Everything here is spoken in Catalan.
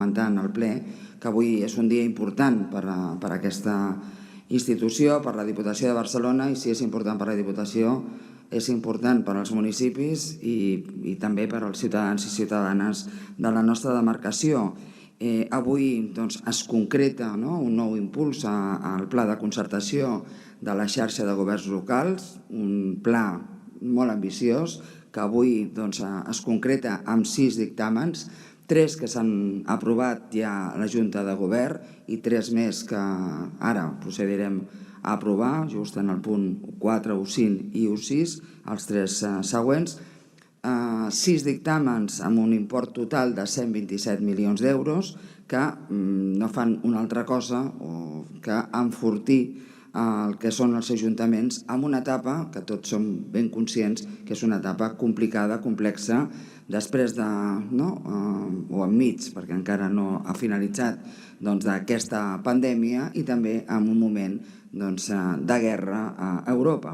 comentant al ple que avui és un dia important per a aquesta institució, per la Diputació de Barcelona, i si és important per la Diputació és important per als municipis i també per als ciutadans i ciutadanes de la nostra demarcació. Avui es concreta un nou impuls al pla de concertació de la xarxa de governs locals, un pla molt ambiciós que avui es concreta amb 6 dictàmens, 3 que s'han aprovat ja a la Junta de Govern i 3 més que ara procedirem a aprovar, just en el punt 4, 5 i 6, els 3 següents. 6 dictàmens amb un import total de 127 milions d'euros que no fan una altra cosa que enfortir el que són els ajuntaments en una etapa que tots som ben conscients que és una etapa complicada, complexa, després o enmig, perquè encara no ha finalitzat, d'aquesta pandèmia i també en un moment de guerra a Europa.